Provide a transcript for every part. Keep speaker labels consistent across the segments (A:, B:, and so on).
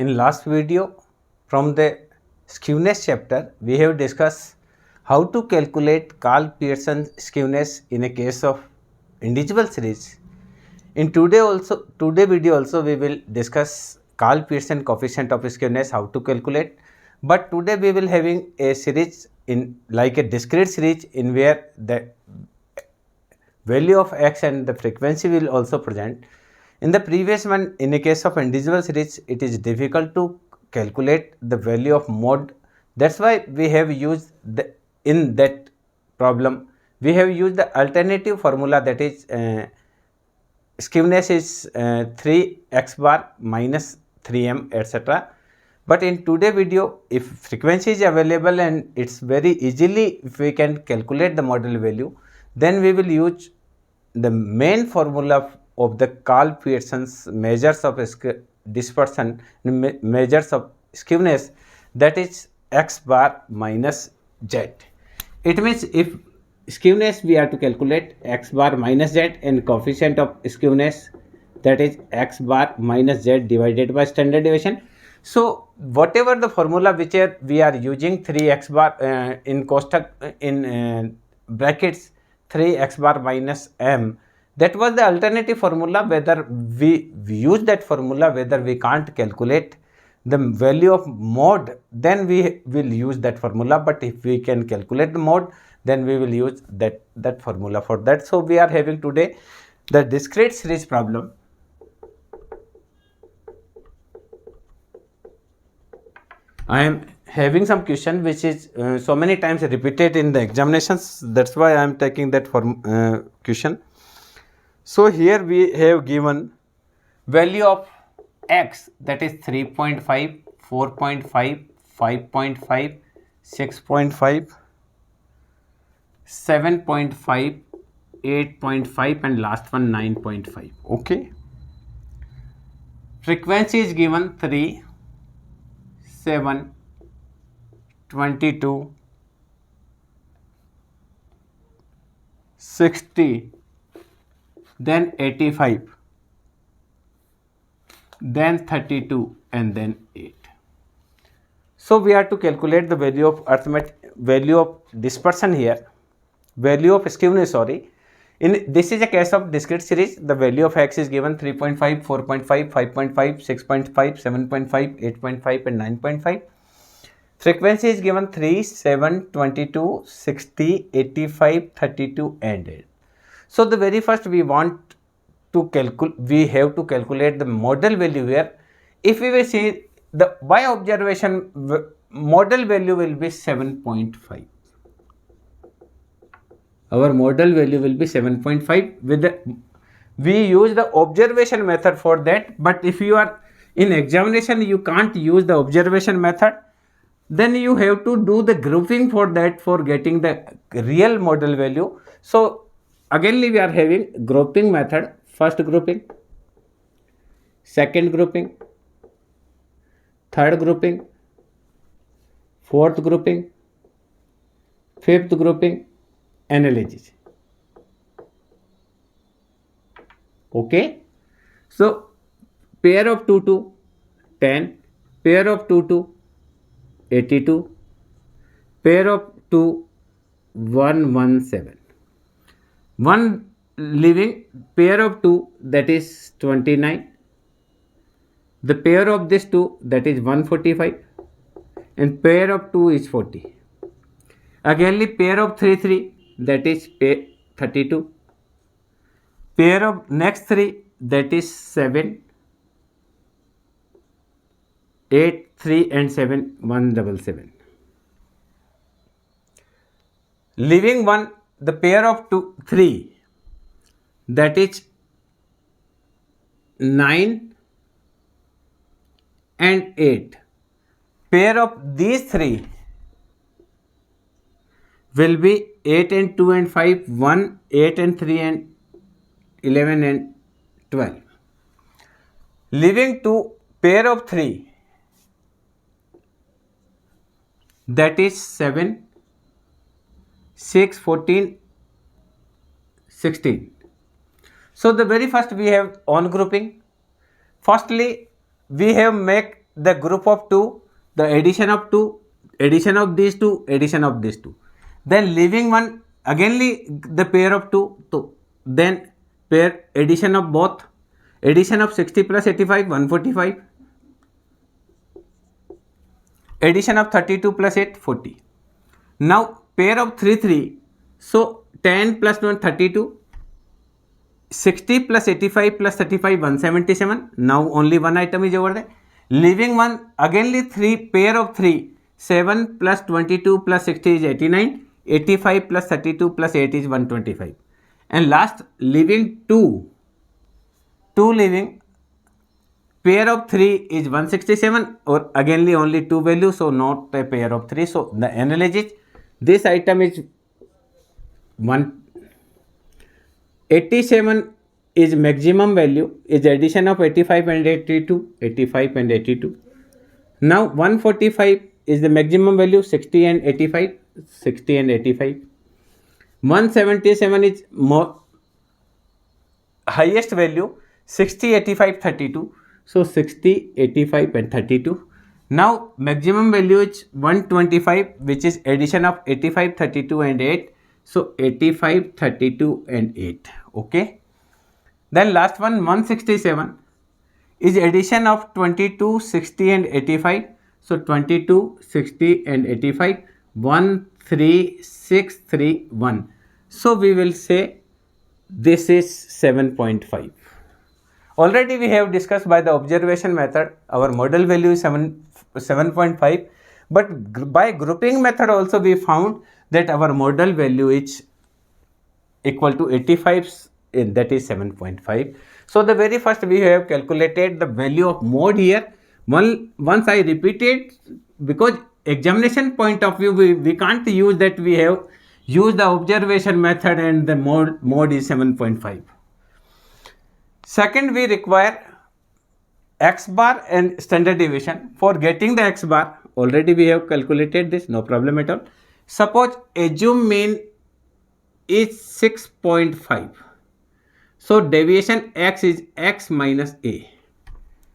A: In last video from the skewness chapter, we have discussed how to calculate Karl Pearson skewness in a case of individual series. In today video also we will discuss Karl Pearson coefficient of skewness, how to calculate. But today we will having a series in like a discrete series in where the value of x and the frequency will also present. In the previous one, in a case of individual series, it is difficult to calculate the value of mode. That's why we have used in that problem we have used the alternative formula, that is skewness is 3x bar minus 3m etc. But in today video, if frequency is available and it's very easily if we can calculate the model value, then we will use the main formula of the Karl Pearson's measures of dispersion, measures of skewness, that is x bar minus z. It means if skewness we have to calculate x bar minus z and coefficient of skewness, that is x bar minus z divided by standard deviation. So whatever the formula which we are using 3x bar in brackets 3x bar minus m, that was the alternative formula. Whether we use that formula, whether we can't calculate the value of mode, then we will use that formula. But if we can calculate the mode, then we will use that formula for that. So we are having today the discrete series problem. I am having some question which is so many times repeated in the examinations. That's why I am taking that question. So here we have given value of x, that is 3.5, 4.5, 5.5, 6.5, 7.5, 8.5 and last one 9.5. Okay. Frequency is given 3, 7, 22, 60, then 85, then 32 and then 8. So we have to calculate the value of value of dispersion here, value of skewness, sorry. In this is a case of discrete series. The value of x is given 3.5, 4.5, 5.5, 6.5, 7.5, 8.5 and 9.5. Frequency is given 3, 7, 22, 60, 85, 32 and 8. So the very first we want to we have to calculate the model value here. If we will see the by observation, model value will be 7.5. Our model value will be 7.5. With we use the observation method for that. But if you are in examination, you can't use the observation method, then you have to do the grouping for that, for getting the real model value. So again we are having grouping method. First grouping, second grouping, third grouping, fourth grouping, fifth grouping, analysis. Okay. So pair of 2 to 10, pair of 2 to 82, pair of 2 117, one leaving pair of 2, that is 29, the pair of this 2, that is 145 and pair of 2 is 40. Again pair of 3, that is 32, pair of next 3, that is 7, 8, 3 and 7, 177. Leaving 1, the pair of 2, 3, that is 9 and 8. Pair of these 3 will be 8 and 2 and 5, 1, 8 and 3 and 11 and 12. Leaving 2, pair of 3, that is 7, 6, 14, 16. So the very first we have on grouping. Firstly, we have make the group of 2, the addition of 2, addition of these 2, addition of these 2. Then leaving one, again the pair of 2, so then pair addition of both, addition of 60 plus 85, 145, addition of 32 plus 8, 40. Now pair of 3, 3, so 10 plus 1, 32, 60 plus 85 plus 35, 177. Now only one item is over there. Leaving one, again 3, pair of 3, 7 plus 22 plus 60 is 89, 85 plus 32 plus 8 is 125. And last, leaving 2 leaving, pair of 3 is 167, or again only 2 values, so not a pair of 3. So the analysis, this item is 87 is maximum value, is addition of 85 and 82, 85 and 82. Now 145 is the maximum value, 60 and 85, 60 and 85. 177 is more highest value, 60, 85, 32. So 60, 85 and 32. Now maximum value is 125, which is addition of 85, 32 and 8. So 85, 32 and 8. Okay. Then last one, 167 is addition of 22, 60 and 85. So 22, 60 and 85, 1, 3, 6, 3, 1. So we will say this is 7.5. Already we have discussed by the observation method, our model value is 7.5. But by grouping method also we found that our model value is equal to 85, that is 7.5. So the very first we have calculated the value of mode here. Once I repeated, because examination point of view, we can't use that we have used the observation method and the mode is 7.5. Second, we require x bar and standard deviation. For getting the x bar, already we have calculated this, no problem at all. Suppose assume mean is 6.5. So deviation x is x minus a.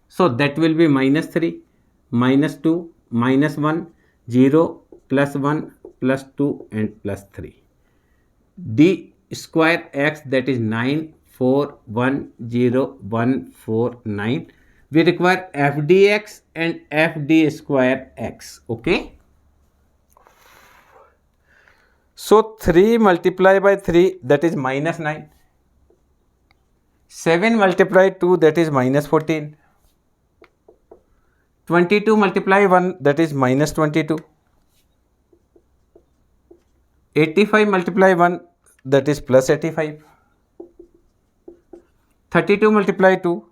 A: So that will be minus 3, minus 2, minus 1, 0, plus 1, plus 2 and plus 3. D square x, that is 9, 4, 1, 0, 1, 4, 9. We require fdx and fd square x. Okay. So 3 multiplied by 3, that is minus 9. 7 multiplied 2, that is minus 14. 22 multiplied 1, that is minus 22. 85 multiplied 1, that is plus 85. 32 multiplied 2,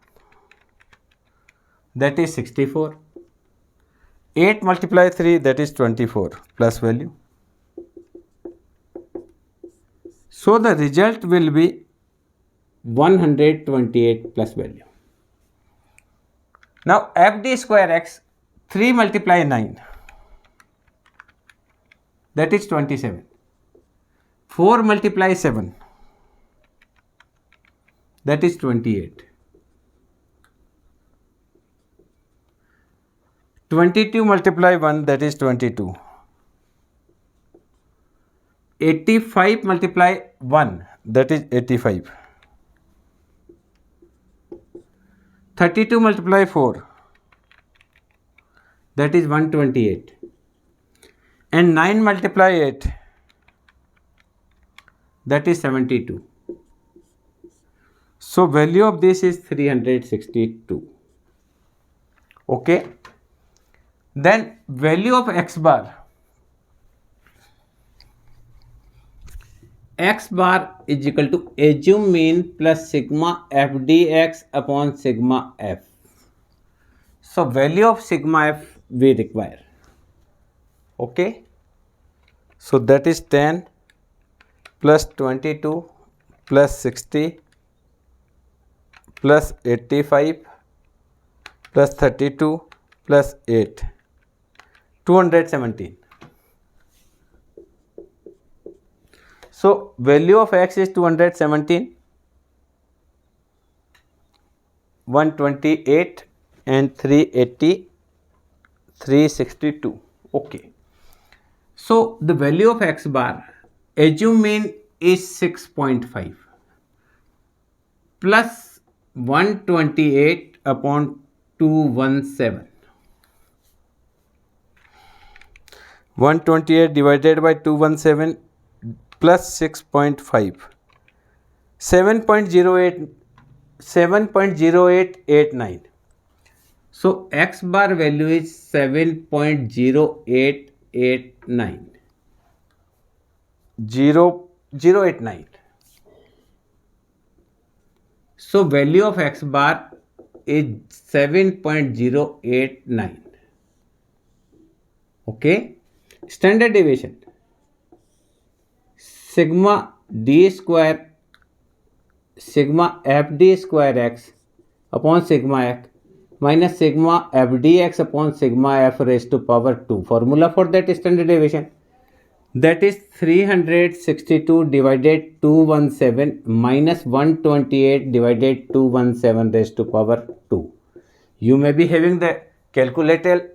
A: that is 64. 8 multiplied 3, that is 24, plus value. So the result will be 128 plus value. Now fd square x, 3 multiply 9, that is 27. 4 multiply 7, that is 28. 22 multiply 1, that is 22. 85 multiply 1, that is 85. 32 multiply 4, that is 128. And 9 multiply 8, that is 72. So value of this is 362. Okay. Then value of x bar. X bar is equal to assume mean plus sigma f dx upon sigma f. So value of sigma f we require. Okay. So that is 10 plus 22 plus 60 plus 85 plus 32 plus 8, 217. So value of x is 217, 128 and 380 362. Okay. So the value of x bar, assume mean is 6.5 plus 128 upon 217. 128 divided by 217 plus 6.5. 7.0889. So x bar value is 7.0889. 0.089. So value of x bar is 7.089. Okay. Standard deviation, sigma d square, sigma fd square x upon sigma x minus sigma fdx upon sigma f raised to power 2. Formula for that standard deviation, that is 362 divided 217 minus 128 divided 217 raised to power 2. You may be having the calculator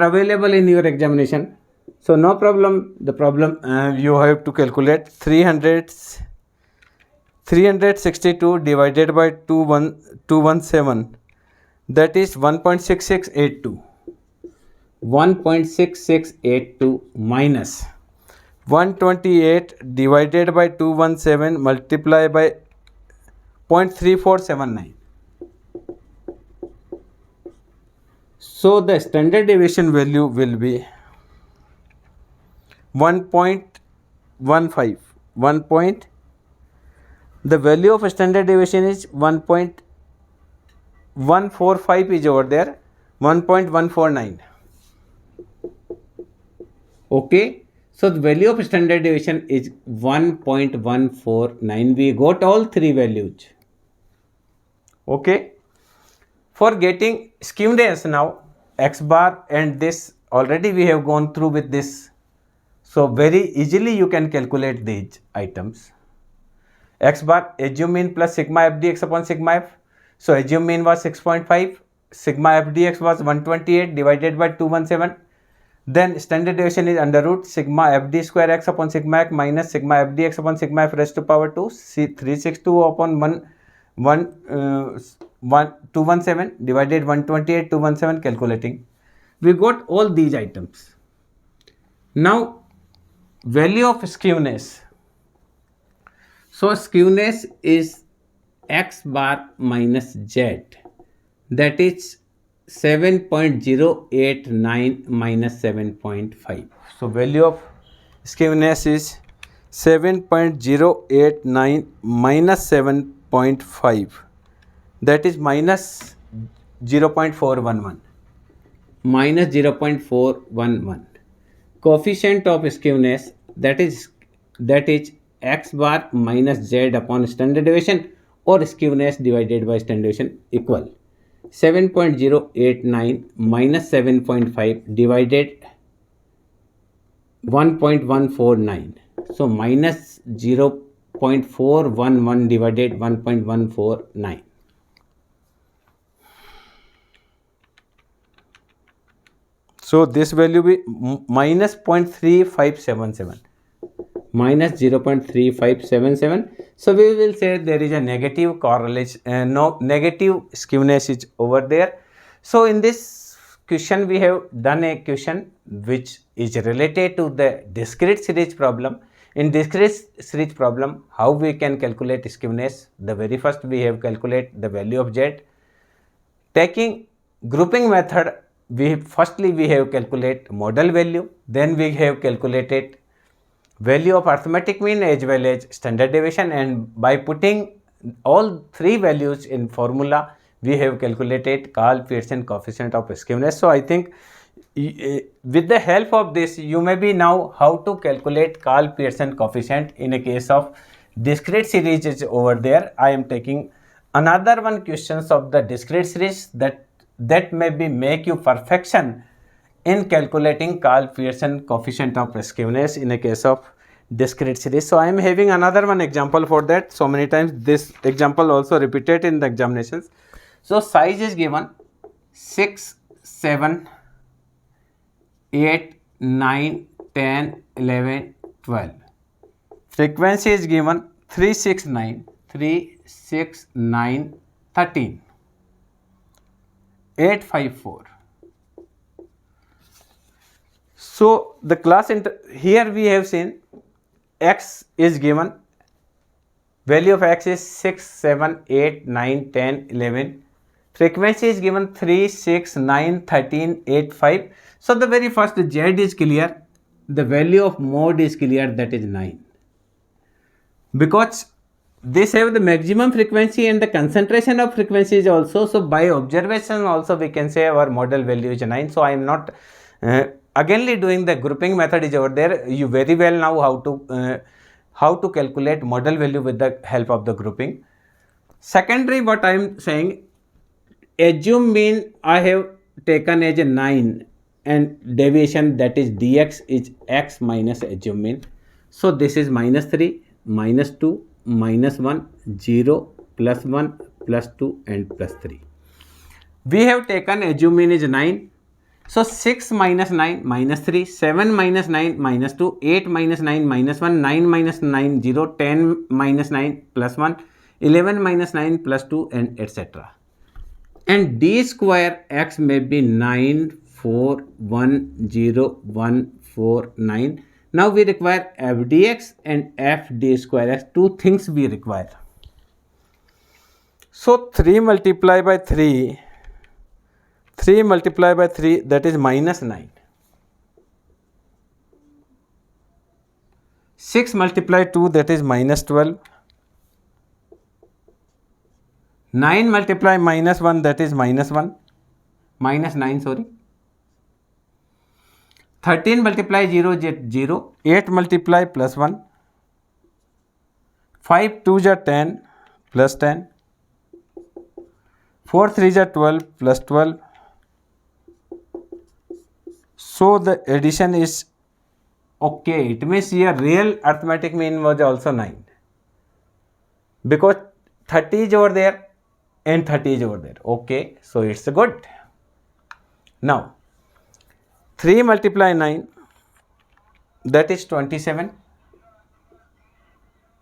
A: available in your examination. So no problem. The problem you have to calculate 362 divided by 217, that is 1.6682. 1.6682 minus 128 divided by 217 multiply by 0.3479. So the standard deviation value will be 1.15. The value of standard deviation is 1.145 is over there, 1.149. Okay. So the value of standard deviation is 1.149. We got all three values. Okay. For getting skewness now, x bar and this already we have gone through with this. So very easily you can calculate these items. X bar, assume mean plus sigma fdx upon sigma f. So assume mean was 6.5, sigma fdx was 128 divided by 217. Then standard deviation is under root sigma fd square x upon sigma x minus sigma fdx upon sigma f raised to power 2. 362 upon 217 divided 128 217, calculating. We got all these items. Now value of skewness. So skewness is x bar minus z, that is 7.089 minus 7.5. So value of skewness is 7.089 minus 7.5, that is minus 0.411. Minus 0.411. Coefficient of skewness, that is x bar minus z upon standard deviation or skewness divided by standard deviation equal 7.089 minus 7.5 divided 1.149. So minus 0.411 divided 1.149. So this value be minus 0.3577. Minus 0.3577. So we will say there is a negative correlation, negative skewness is over there. So in this question we have done a question which is related to the discrete series problem. In discrete series problem, how we can calculate skewness? The very first we have calculate the value of z. Taking grouping method, we have calculate model value, then we have calculated value of arithmetic mean as well as standard deviation, and by putting all three values in formula we have calculated Karl-Pearson coefficient of skewness. So I think with the help of this you may be now how to calculate Karl-Pearson coefficient in a case of discrete series is over there. I am taking another one questions of the discrete series that may be make you perfection in calculating Karl-Pearson coefficient of skewness in a case of discrete series. So I am having another one example for that. So many times this example also repeated in the examinations. So size is given 6, 7, 8, 9, 10, 11, 12. Frequency is given 369, 369, 13, 854. So the here we have seen x is given, value of x is 6, 7, 8, 9, 10, 11. Frequency is given 3, 6, 9, 13, 8, 5. So the very first z is clear, the value of mode is clear, that is 9. Because this have the maximum frequency and the concentration of frequency is also, so by observation also we can say our model value is 9. So I am not againly doing the grouping method is over there. You very well know how to calculate model value with the help of the grouping. Secondary, what I am saying, assume mean I have taken as a 9 and deviation, that is dx is x minus assume mean. So this is minus 3, minus 2, minus 1, 0, plus 1, plus 2 and plus 3. We have taken assume mean is 9. So 6 minus 9 minus 3, 7 minus 9 minus 2, 8 minus 9 minus 1, 9 minus 9 0, 10 minus 9 plus 1, 11 minus 9 plus 2 and etc. And d square x may be 9, 4, 1, 0, 1, 4, 9. Now we require f dx and f d square x, two things we require. So 3 multiplied by 3, 3 multiplied by 3, that is minus 9. 6 multiplied 2, that is minus 12. 9 multiplied minus 1, that is minus 1, minus 9, sorry. 13 multiplied 0, 0. 8 multiplied plus 1. 5 2 are 10 plus 10. 4 3 are 12 plus 12. So the addition is okay. It means here real arithmetic mean was also 9. Because 30 is over there and 30 is over there. Okay, so it's good. Now 3 multiply 9, that is 27.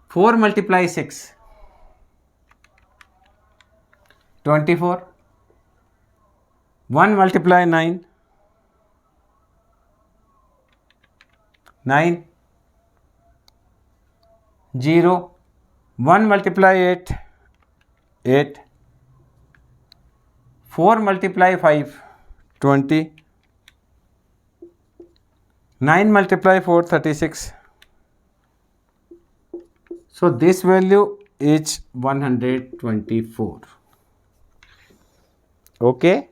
A: 4 multiply 6, 24. 1 multiply 9, 9. 0. 1 multiply 8, 8. 4 multiply 5, 20. 9 multiply 4, 36. So this value is 124. Okay.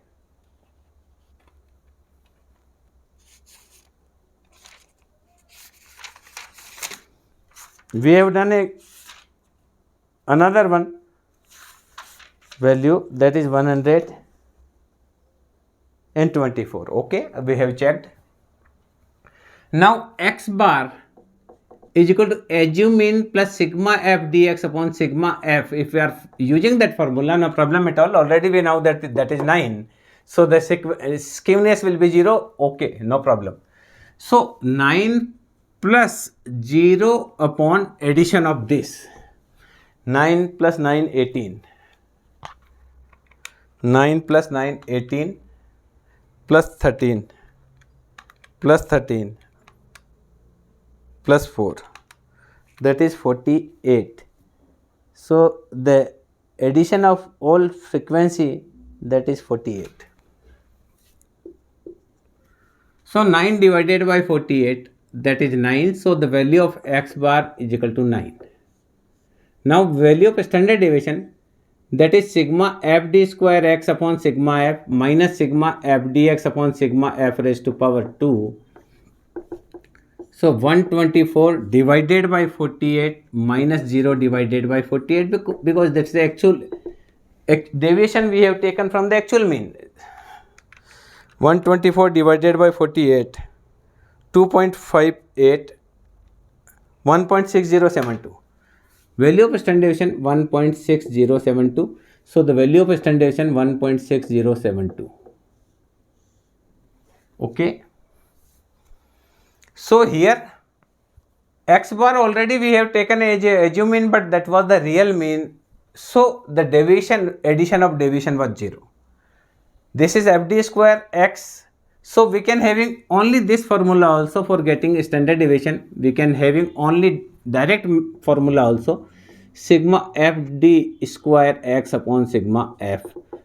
A: We have done another one value, that is 124. Okay, we have checked. Now x bar is equal to assume mean plus sigma f dx upon sigma f. If we are using that formula, no problem at all. Already we know that that is 9. So the skewness will be 0. Okay, no problem. So 9 plus 0 upon addition of this. 9 plus 9, 18. 9 plus 9, 18. Plus 13. Plus 13. Plus 4, that is 48. So the addition of all frequency, that is 48. So 9 divided by 48, that is 9. So the value of x bar is equal to 9. Now value of standard deviation, that is sigma f d square x upon sigma f minus sigma f dx upon sigma f raised to power 2. So 124 divided by 48 minus 0 divided by 48, because that's the actual deviation we have taken from the actual mean. 124 divided by 48, 2.58, 1.6072. Value of standard deviation 1.6072. So the value of standard deviation 1.6072. Okay. So here x bar already we have taken as a assume mean, but that was the real mean. So the addition of deviation was 0. This is fd square x. So we can having only this formula also for getting standard deviation. We can having only direct formula also, sigma fd square x upon sigma f.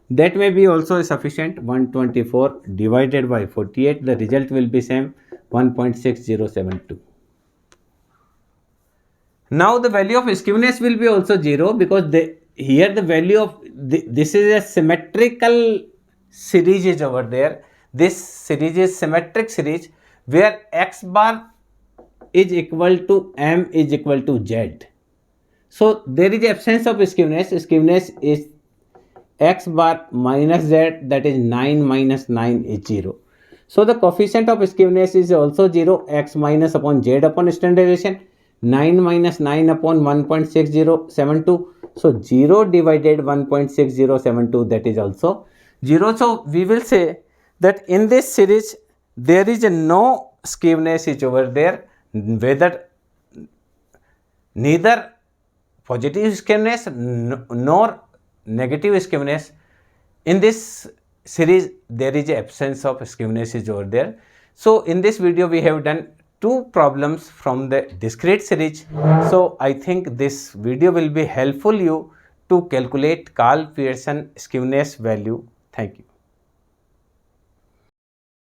A: That may be also sufficient. 124 divided by 48, the result will be same, 1.6072. Now the value of skewness will be also 0, because here the value of this is a symmetrical series is over there. This series is symmetric series where x bar is equal to m is equal to z. So there is absence of skewness. Skewness is x bar minus z, that is 9 minus 9 is 0. So the coefficient of skewness is also 0, x minus upon z upon standard deviation, 9 minus 9 upon 1.6072. So 0 divided 1.6072, that is also 0. So we will say that in this series there is no skewness is over there, whether neither positive skewness nor negative skewness. In this series there is absence of skewness is over there. So in this video we have done 2 problems from the discrete series. So I think this video will be helpful you to calculate Karl Pearson skewness value. Thank you.